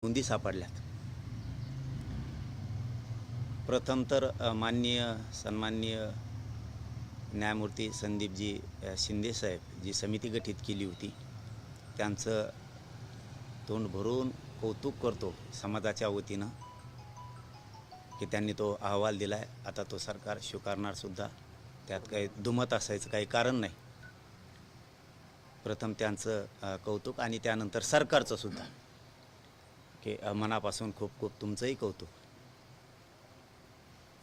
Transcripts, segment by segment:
नोंदी सापडल्यात। प्रथम तर माननीय सन्माननीय न्यायमूर्ती संदीपजी शिंदे साहेब जी समिती गठीत केली होती त्यांचं तोंड भरून कौतुक करतो समाजाच्या वतीनं की त्यांनी तो अहवाल दिलाय। आता तो सरकार स्वीकारणार सुद्धा, त्यात काही दुमत असायचं काही कारण नाही। प्रथम त्यांचं कौतुक आणि त्यानंतर सरकारचं सुद्धा की मनापासून खूप खूप तुमचंही कौतुक।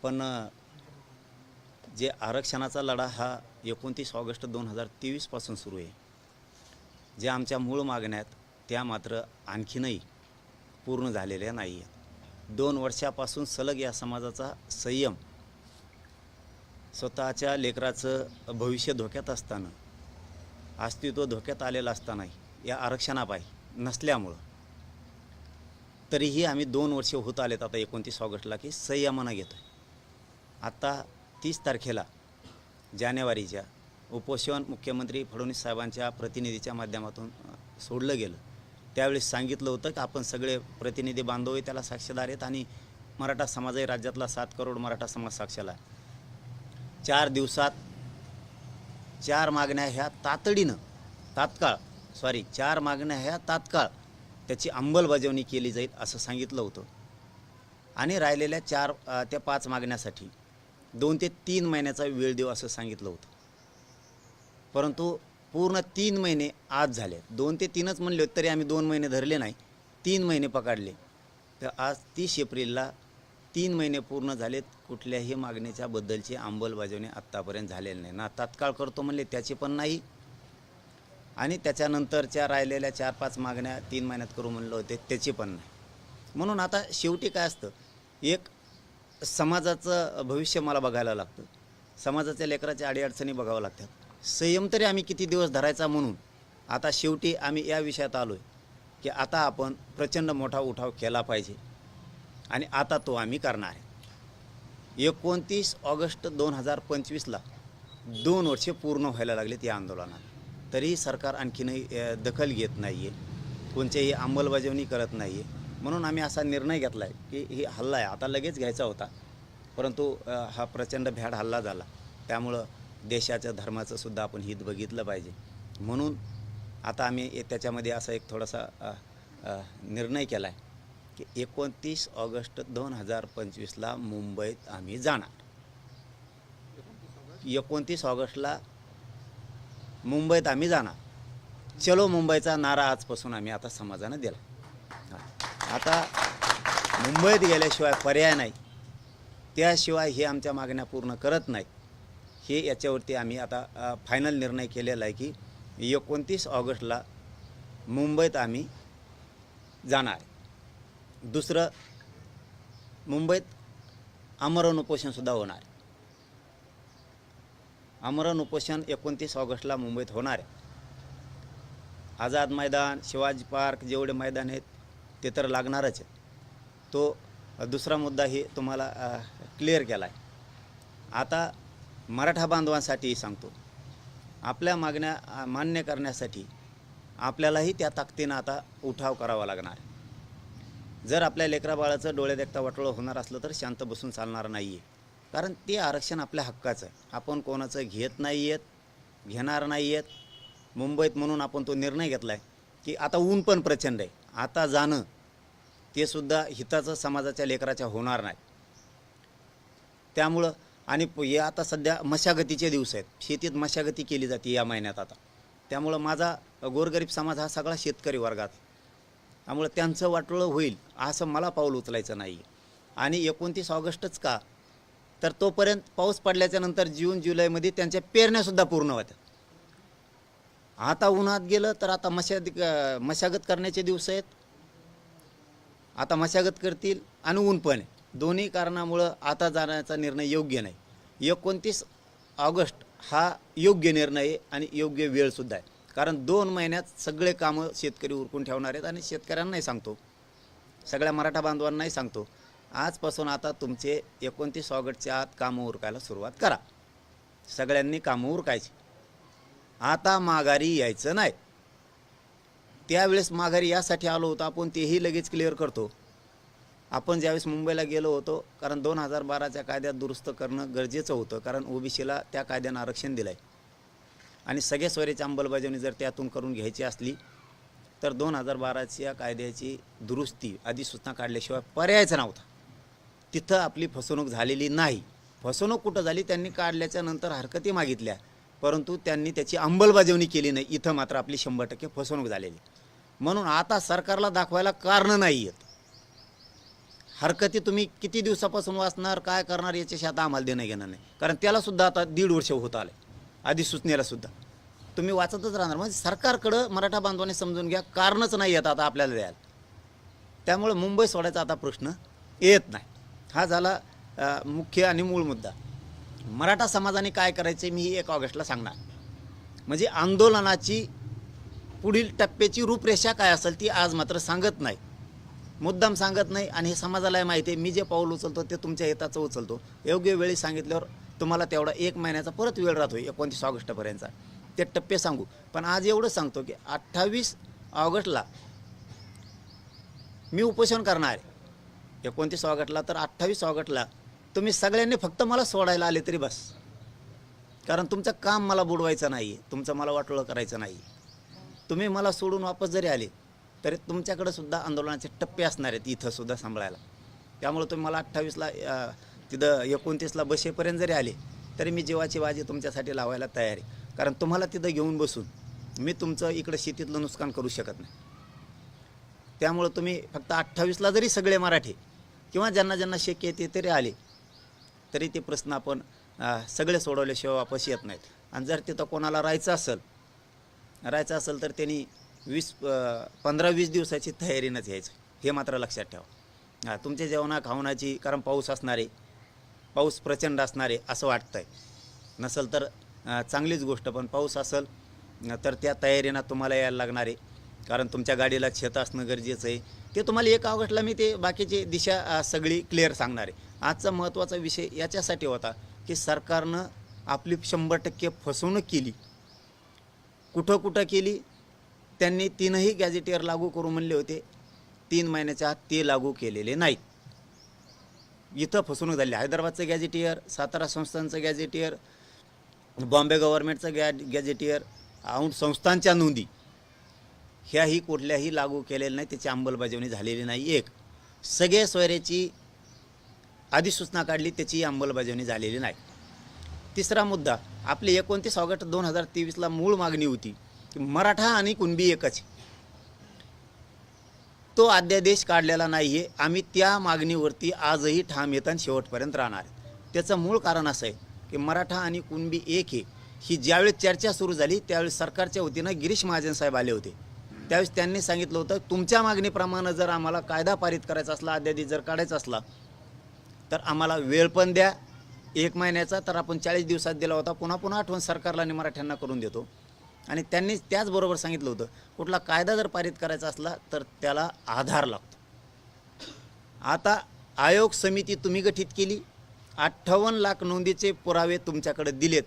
पण जे आरक्षणाचा लढा हा 29 ऑगस्ट 2023 पासून सुरू आहे। जे आमच्या मूळ मागण्या आहेत त्या मात्र आणखीनही पूर्ण झालेल्या नाही आहेत। 2 वर्षापासून सलग या समाजाचा संयम, स्वतःच्या लेकराचं भविष्य धोक्यात असताना, अस्तित्व धोक्यात आलेलं असतानाही या आरक्षणापायी नसल्यामुळं तरीही आम्ही 2 वर्ष होत आलेत आता 29 ऑगस्टला की संयमानं घेतोय। आता 30 तारखेला जानेवारीच्या उपोषण मुख्यमंत्री फडणवीस साहेबांच्या प्रतिनिधीच्या माध्यमातून सोडलं गेलं। त्यावेळी सांगितलं होतं की आपण सगळे प्रतिनिधी बांधव त्याला साक्षीदार आहेत आणि मराठा समाजही राज्यातला 7 करोड मराठा समाज साक्षीला आहे। 4 दिवसात 4 मागण्या ह्या तात्काळ त्याची अंमलबजावणी केली जाईल असं सांगितलं होतं। आणि राहिलेल्या 4 ते 5 मागण्यासाठी 2 ते 3 महिन्याचा वेळ देऊ असं सांगितलं होतं। परंतु पूर्ण 3 महिने आज झाले। 2 ते 3च म्हणले तरी आम्ही 2 महिने धरले नाही, 3 महिने पकडले। तर आज 30 एप्रिलला 3 महिने पूर्ण झालेत, कुठल्याही मागणीच्या बद्दलची अंमलबजावणी आत्तापर्यंत झालेली नाही। ना तात्काळ करतो म्हणले त्याची पण नाही, आणि त्याच्यानंतरच्या राहिलेल्या 4-5 मागण्या 3 महिन्यात करू म्हणलं होते त्याची पण नाही। म्हणून आता शेवटी काय असतं, एक समाजाचं भविष्य मला बघायला लागतं, समाजाच्या लेकराच्या अडीअडचणी बघावं लागतात। संयम तरी आम्ही किती दिवस धरायचा म्हणून आता शेवटी आम्ही या विषयात आलो आहे की आता आपण प्रचंड मोठा उठाव केला पाहिजे आणि आता तो आम्ही करणार आहे। 29 ऑगस्ट 2025ला 2 वर्षे पूर्ण व्हायला लागलेत या आंदोलनाला, तरीही सरकार आणखीनही दखल घेत नाही आहे, कोणत्याही अंमलबजावणी करत नाही आहे। म्हणून आम्ही असा निर्णय घेतला आहे की ही हल्ला आहे आता लगेच घ्यायचा होता, परंतु हा प्रचंड भ्याड हल्ला झाला, त्यामुळं देशाच्या धर्माचं सुद्धा आपण हित बघितलं पाहिजे। म्हणून आता आम्ही त्याच्यामध्ये असा एक थोडासा निर्णय केला आहे की 29 ऑगस्ट 2025ला मुंबईत आम्ही जाणार। 29 ऑगस्टला मुंबईत आम्ही जाणार। चलो मुंबईचा नारा आजपासून आम्ही आता समाजानं दिला। आता मुंबईत गेल्याशिवाय पर्याय नाही, त्याशिवाय हे आमच्या मागण्या पूर्ण करत नाहीत। हे याच्यावरती आम्ही आता फायनल निर्णय केलेला आहे की 29 ऑगस्टला मुंबईत आम्ही जाणार। दुसरं, मुंबईत आमरण उपोषणसुद्धा होणार। आमरण उपोषण 29 ऑगस्टला मुंबईत होणार आहे। आझाद मैदान, शिवाजी पार्क, जेवढे मैदान आहेत ते तर लागणारच आहे। तो दुसरा मुद्दाही तुम्हाला क्लिअर केला आहे। आता मराठा बांधवांसाठीही सांगतो, आपल्या मागण्या मान्य करण्यासाठी आपल्यालाही त्या ताकदीनं आता उठाव करावा लागणार। जर आपल्या लेकराबाळाचं डोळे देखता वाटोळं होणार असलं तर शांत बसून चालणार नाही आहे, कारण ते आरक्षण आपल्या हक्काचं आहे। आपण कोणाचं घेत नाही आहेत, घेणार नाही आहेत मुंबईत, म्हणून आपण तो निर्णय घेतला आहे की आता ऊन पण प्रचंड आहे, आता जाणं ते सुद्धा हिताचं समाजाच्या लेकराच्या होणार नाही। त्यामुळं आणि हे आता सध्या मशागतीचे दिवस आहेत, शेतीत मशागती केली जाते या महिन्यात आता, त्यामुळं माझा गोरगरीब समाज हा सगळा शेतकरी वर्गात, त्यामुळं त्यांचं वाटोळं होईल असं मला पाऊल उचलायचं नाही। आणि 29 ऑगस्टच का, तर तोपर्यंत पाऊस पडल्याच्या नंतर जून जुलैमध्ये त्यांच्या पेरण्यासुद्धा पूर्ण होत्या। आता उन्हात गेलं तर आता मशागत करण्याचे दिवस आहेत, आता मशागत करतील आणि ऊन पण आहे, दोन्ही कारणामुळं आता जाण्याचा निर्णय योग्य नाही। 29 ऑगस्ट हा योग्य निर्णय आहे आणि योग्य वेळसुद्धा आहे, कारण 2 महिन्यात सगळे कामं शेतकरी उरकून ठेवणार आहेत। आणि शेतकऱ्यांनाही सांगतो, सगळ्या मराठा बांधवांनाही सांगतो, आजपासून आता तुमचे 29 ऑगस्टच्या आत कामं उरकायला सुरुवात करा। सगळ्यांनी कामं उरकायची, आता माघारी यायचं नाही। त्यावेळेस माघारी यासाठी आलो होतो आपण, तेही लगेच क्लिअर करतो. आपण ज्यावेळेस मुंबईला गेलो होतो, कारण 2012च्या कायद्यात दुरुस्त करणं गरजेचं होतं, कारण ओबीसीला त्या कायद्यानं आरक्षण दिलं आहे आणि सगळ्या सोयरीची अंमलबजावणी जर त्यातून करून घ्यायची असली तर 2012च्या कायद्याची दुरुस्ती अधिसूचना काढल्याशिवाय पर्यायच नव्हता. तिथं आपली फसवणूक झालेली नाही. फसवणूक कुठं झाली, त्यांनी काढल्याच्या नंतर हरकती मागितल्या, परंतु त्यांनी त्याची अंमलबजावणी केली नाही. इथं मात्र आपली 100% फसवणूक झालेली. म्हणून आता सरकारला दाखवायला कारणं नाही आहेत. हरकती तुम्ही किती दिवसापासून वाचणार, काय करणार याच्याशी आता आम्हाला देणं घेणं नाही, कारण त्यालासुद्धा आता 1.5 वर्ष होत आलं अधिसूचनेलासुद्धा. तुम्ही वाचतच राहणार. म्हणजे सरकारकडं मराठा बांधवाने समजून घ्या, कारणच नाही येत आता आपल्याला द्यायला. त्यामुळे मुंबई सोडायचा आता प्रश्न येत नाही. हा झाला मुख्य आणि मूळ मुद्दा. मराठा समाजाने काय करायचे मी 1 ऑगस्टला सांगणार. म्हणजे आंदोलनाची पुढील टप्प्याची रूपरेषा काय असेल ती आज मात्र सांगत नाही, मुद्दाम सांगत नाही. आणि हे समाजालाही माहिती आहे, मी जे पाऊल उचलतो ते तुमच्या हिताचं उचलतो. योग्य वेळी सांगितल्यावर तुम्हाला तेवढा 1 महिन्याचा परत वेळ राहतो 29 ऑगस्टपर्यंतचा, ते टप्पे सांगू. पण आज एवढं सांगतो की 28 ऑगस्टला मी उपोषण करणार आहे. 29 ऑगस्टला तर 28 ऑगस्टला तुम्ही सगळ्यांनी फक्त मला सोडायला आले तरी बस, कारण तुमचं काम मला बुडवायचं नाही आहे, तुमचं मला वाटोळं करायचं नाही. तुम्ही मला सोडून वापस जरी आले तरी तुमच्याकडे सुद्धा आंदोलनाचे टप्पे असणार आहेत इथंसुद्धा सांभाळायला. त्यामुळे तुम्ही मला 28ला तिथं 29ला बसेपर्यंत जरी आले तरी मी जीवाची बाजी तुमच्यासाठी लावायला तयार आहे. कारण तुम्हाला तिथं घेऊन बसून मी तुमचं इकडं शेतीतलं नुकसान करू शकत नाही. त्यामुळं तुम्ही फक्त 28ला जरी सगळे मराठी किंवा ज्यांना ज्यांना शक्य येते तरी आले तरी ते प्रश्न आपण सगळे सोडवल्याशिवाय वापस येत नाहीत. आणि जर तिथं कोणाला राहायचं असेल तर त्यांनी 15-20 दिवसाची तयारीनंच यायचं, हे मात्र लक्षात ठेवा. तुमच्या जेवणा खावणाची, कारण पाऊस असणार आहे, पाऊस प्रचंड असणार आहे असं वाटतंय. नसेल तर चांगलीच गोष्ट, पण पाऊस असेल तर त्या तयारीनं तुम्हाला यायला लागणार आहे, कारण तुमच्या गाडीला छत असणं गरजेचं आहे. ते तुम्हाला 1 ऑगस्टला मी ते बाकीची दिशा सगळी क्लिअर सांगणार आहे. आजचा महत्त्वाचा विषय याच्यासाठी होता की सरकारनं आपली 100% फसवणूक केली. कुठं कुठं केली, त्यांनी 3ही गॅजेटियर लागू करू म्हणले होते, 3 महिन्याच्या आत ते लागू केलेले नाहीत. इथं फसवणूक झाली. हैदराबादचं गॅजेटियर, सातारा संस्थांचं गॅजेटियर, बॉम्बे गव्हर्नमेंटचं गॅजेटियर, औंध संस्थांच्या नोंदी ह्याही कुठल्याही लागू केलेल्या नाही, त्याची अंमलबजावणी झालेली नाही. सगळे सोयऱ्याची अधिसूचना काढली, त्याची अंमलबजावणी झालेली नाही. तिसरा मुद्दा, आपली 29 ऑगस्ट 2023ला मूळ मागणी होती की मराठा आणि कुणबी एकच. तो अध्यादेश काढलेला नाही आहे. आम्ही त्या मागणीवरती आजही ठाम येत आणि शेवटपर्यंत राहणार आहे. त्याचं मूळ कारण असं आहे की मराठा आणि कुणबी एक आहे. ही ज्यावेळेस चर्चा सुरू झाली त्यावेळेस सरकारच्या वतीनं गिरीश महाजन साहेब आले होते. त्यावेळेस त्यांनी सांगितलं होतं, तुमच्या मागणीप्रमाणे जर आम्हाला कायदा पारित करायचा असला, अध्यादेश जर काढायचा असला तर आम्हाला वेळ पण द्या 1 महिन्याचा. तर आपण 40 दिवसात दिला होता. पुन्हा आठवण सरकारला आणि मराठ्यांना करून देतो. आणि त्यांनी त्याचबरोबर सांगितलं होतं, कुठला कायदा जर पारित करायचा असला तर त्याला आधार लागतो. आता आयोग समिती तुम्ही गठीत केली, 58 लाख नोंदीचे पुरावे तुमच्याकडे दिलेत.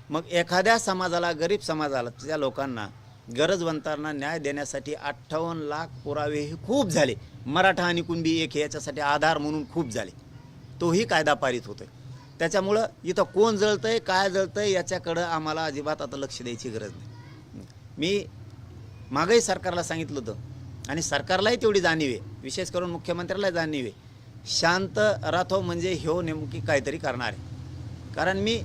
मग एखाद्या समाजाला, गरीब समाजाला, त्या लोकांना, गरजवंतांना न्याय देण्यासाठी 58 लाख पुरावे हे खूप झाले. मराठा आणि कुणबी एक याच्यासाठी आधार म्हणून खूप झाले. तोही कायदा पारित होतोय. त्याच्यामुळं इथं कोण जळतंय, काय जळतंय याच्याकडं आम्हाला अजिबात आता लक्ष द्यायची गरज नाही. मी मागंही सरकारला सांगितलं होतं आणि सरकारलाही तेवढी जाणीव आहे, विशेष करून मुख्यमंत्र्याला जाणीव आहे, शांत राहतो म्हणजे ह्यो नेमकी काहीतरी करणार आहे. कारण मी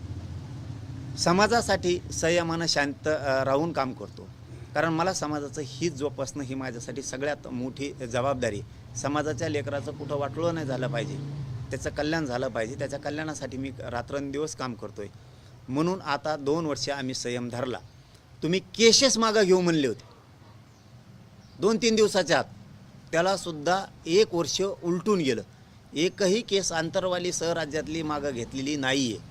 समाजासाठी संयमानं शांत राहून काम करतो. कारण मला समाजाचं हित जोपासणं ही माझ्यासाठी सगळ्यात मोठी जबाबदारी. समाजाच्या लेकराचं कुठं वाटोळं नाही झालं पाहिजे, त्याचं कल्याण झालं पाहिजे. त्याच्या कल्याणासाठी मी रात्रंदिवस काम करतो आहे. म्हणून आता 2 वर्ष आम्ही संयम धरला. तुम्ही केसेस मागं घेऊ म्हणले होते 2-3 दिवसाच्या आत, त्यालासुद्धा 1 वर्ष उलटून गेलं. एकही केस आंतरवाली सहराज्यातली मागं घेतलेली नाही आहे.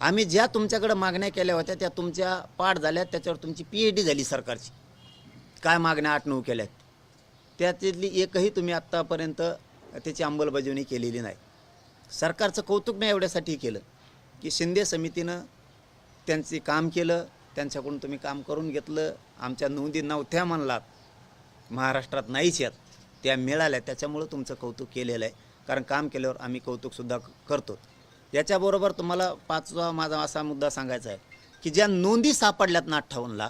आम्ही ज्या तुमच्याकडे मागण्या केल्या होत्या त्या तुमच्या पाठ झाल्या, त्याच्यावर तुमची PhD झाली सरकारची. काय मागण्या 8-9 केल्यात त्यातली एकही तुम्ही आत्तापर्यंत त्याची अंमलबजावणी केलेली नाही. सरकारचं कौतुक मी एवढ्यासाठी केलं की शिंदे समितीनं त्यांचे काम केलं, त्यांच्याकडून तुम्ही काम करून घेतलं, आमच्या नोंदी नव्हत्या म्हणलात, महाराष्ट्रात नाहीच आहेत, त्या मिळाल्या, त्याच्यामुळं तुमचं कौतुक केलेलं आहे. कारण काम केल्यावर आम्ही कौतुकसुद्धा करतो. याच्याबरोबर तुम्हाला पाचवा माझा असा मुद्दा सांगायचा आहे की ज्या नोंदी सापडल्यात ना 58 लाख,